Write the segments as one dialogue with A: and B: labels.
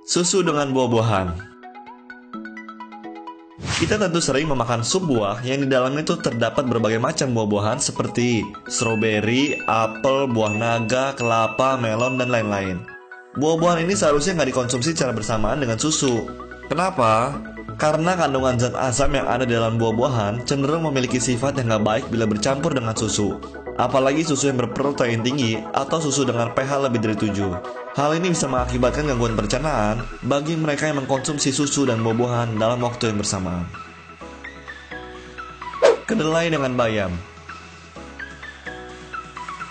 A: Susu dengan buah-buahan. Kita tentu sering memakan sup buah yang di dalamnya itu terdapat berbagai macam buah-buahan seperti stroberi, apel, buah naga, kelapa, melon, dan lain-lain. Buah-buahan ini seharusnya nggak dikonsumsi secara bersamaan dengan susu. Kenapa? Karena kandungan zat asam yang ada di dalam buah-buahan cenderung memiliki sifat yang nggak baik bila bercampur dengan susu. Apalagi susu yang berprotein tinggi atau susu dengan pH lebih dari 7. Hal ini bisa mengakibatkan gangguan pencernaan bagi mereka yang mengkonsumsi susu dan buah-buahan dalam waktu yang bersamaan. Kedelai dengan bayam.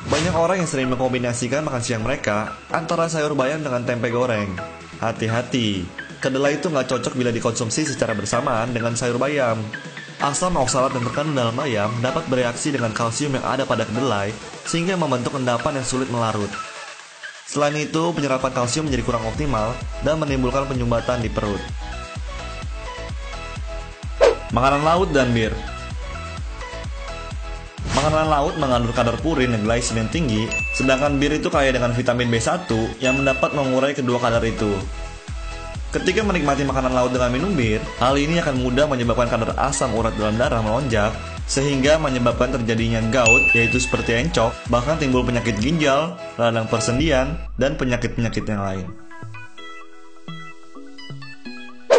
A: Banyak orang yang sering mengkombinasikan makan siang mereka antara sayur bayam dengan tempe goreng. Hati-hati, kedelai itu nggak cocok bila dikonsumsi secara bersamaan dengan sayur bayam. Asam oksalat yang terkandung dalam bayam dapat bereaksi dengan kalsium yang ada pada kedelai sehingga membentuk endapan yang sulit melarut. Selain itu, penyerapan kalsium menjadi kurang optimal dan menimbulkan penyumbatan di perut. Makanan laut dan bir. Makanan laut mengandung kadar purin dan glycemic tinggi, sedangkan bir itu kaya dengan vitamin B1 yang mendapat mengurai kedua kadar itu. Ketika menikmati makanan laut dengan minum bir, hal ini akan mudah menyebabkan kadar asam urat dalam darah melonjak, sehingga menyebabkan terjadinya gout, yaitu seperti encok, bahkan timbul penyakit ginjal, radang persendian, dan penyakit-penyakit yang lain.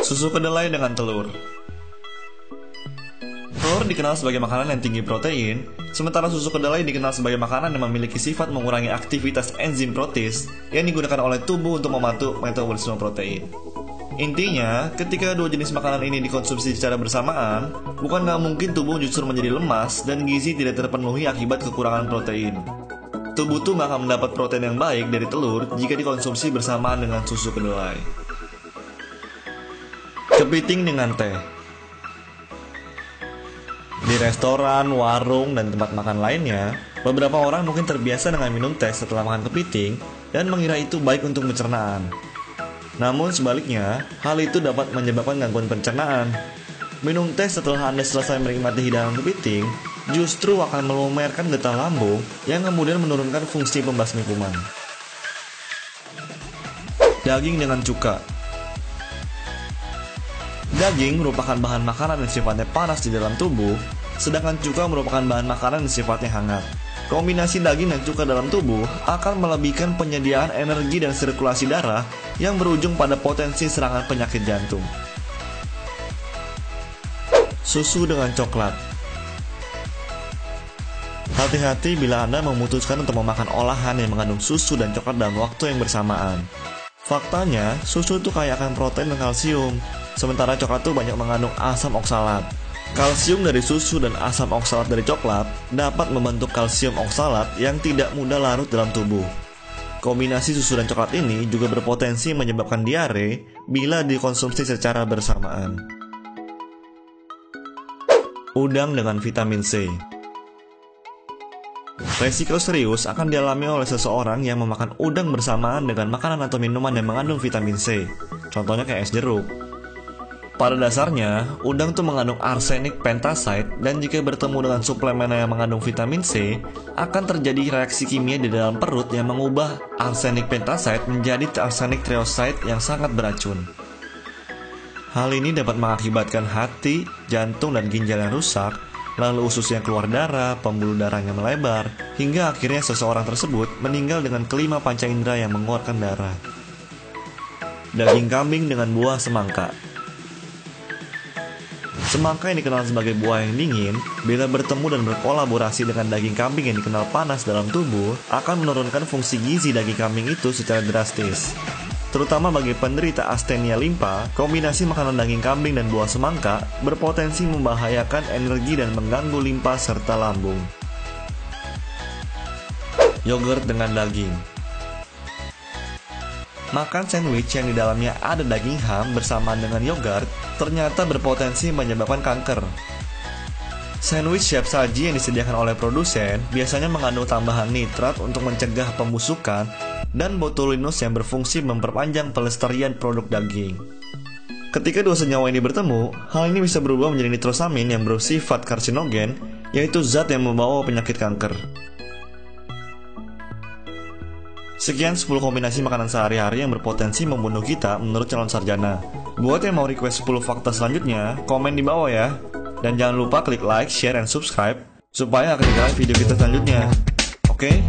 A: Susu kedelai dengan telur. Telur dikenal sebagai makanan yang tinggi protein, sementara susu kedelai dikenal sebagai makanan yang memiliki sifat mengurangi aktivitas enzim protease yang digunakan oleh tubuh untuk membantu metabolisme protein. Intinya, ketika dua jenis makanan ini dikonsumsi secara bersamaan, bukan nggak mungkin tubuh justru menjadi lemas dan gizi tidak terpenuhi akibat kekurangan protein. Tubuh tuh nggak akan mendapat protein yang baik dari telur jika dikonsumsi bersamaan dengan susu kedelai. Kepiting dengan teh. Di restoran, warung, dan tempat makan lainnya, beberapa orang mungkin terbiasa dengan minum teh setelah makan kepiting dan mengira itu baik untuk pencernaan. Namun sebaliknya, hal itu dapat menyebabkan gangguan pencernaan. Minum teh setelah Anda selesai menikmati hidangan kepiting justru akan melumerkan getah lambung yang kemudian menurunkan fungsi pembasmi kuman. Daging dengan cuka. Daging merupakan bahan makanan yang sifatnya panas di dalam tubuh, sedangkan cuka merupakan bahan makanan yang sifatnya hangat. Kombinasi daging dan cuka dalam tubuh akan melebihkan penyediaan energi dan sirkulasi darah yang berujung pada potensi serangan penyakit jantung. Susu dengan coklat. Hati-hati bila Anda memutuskan untuk memakan olahan yang mengandung susu dan coklat dalam waktu yang bersamaan. Faktanya, susu itu kaya akan protein dan kalsium, sementara coklat itu banyak mengandung asam oksalat. Kalsium dari susu dan asam oksalat dari coklat dapat membentuk kalsium oksalat yang tidak mudah larut dalam tubuh. Kombinasi susu dan coklat ini juga berpotensi menyebabkan diare bila dikonsumsi secara bersamaan. Udang dengan vitamin C. Resiko serius akan dialami oleh seseorang yang memakan udang bersamaan dengan makanan atau minuman yang mengandung vitamin C. Contohnya kayak es jeruk. Pada dasarnya, udang tuh mengandung arsenik pentaside dan jika bertemu dengan suplemen yang mengandung vitamin C, akan terjadi reaksi kimia di dalam perut yang mengubah arsenik pentaside menjadi arsenik trioside yang sangat beracun. Hal ini dapat mengakibatkan hati, jantung, dan ginjal yang rusak, lalu usus yang keluar darah, pembuluh darahnya melebar, hingga akhirnya seseorang tersebut meninggal dengan kelima panca indera yang mengeluarkan darah. Daging kambing dengan buah semangka. Semangka yang dikenal sebagai buah yang dingin, bila bertemu dan berkolaborasi dengan daging kambing yang dikenal panas dalam tubuh, akan menurunkan fungsi gizi daging kambing itu secara drastis. Terutama bagi penderita astenia limpa, kombinasi makanan daging kambing dan buah semangka berpotensi membahayakan energi dan mengganggu limpa serta lambung. Yogurt dengan daging. Makan sandwich yang di dalamnya ada daging ham bersamaan dengan yogurt ternyata berpotensi menyebabkan kanker. Sandwich siap saji yang disediakan oleh produsen biasanya mengandung tambahan nitrat untuk mencegah pembusukan dan botulinus yang berfungsi memperpanjang pelestarian produk daging. Ketika dua senyawa ini bertemu, hal ini bisa berubah menjadi nitrosamin yang bersifat karsinogen, yaitu zat yang membawa penyakit kanker. Sekian 10 kombinasi makanan sehari-hari yang berpotensi membunuh kita menurut calon sarjana. Buat yang mau request 10 fakta selanjutnya, komen di bawah ya. Dan jangan lupa klik like, share, dan subscribe supaya gak ketinggalan video kita selanjutnya. Oke?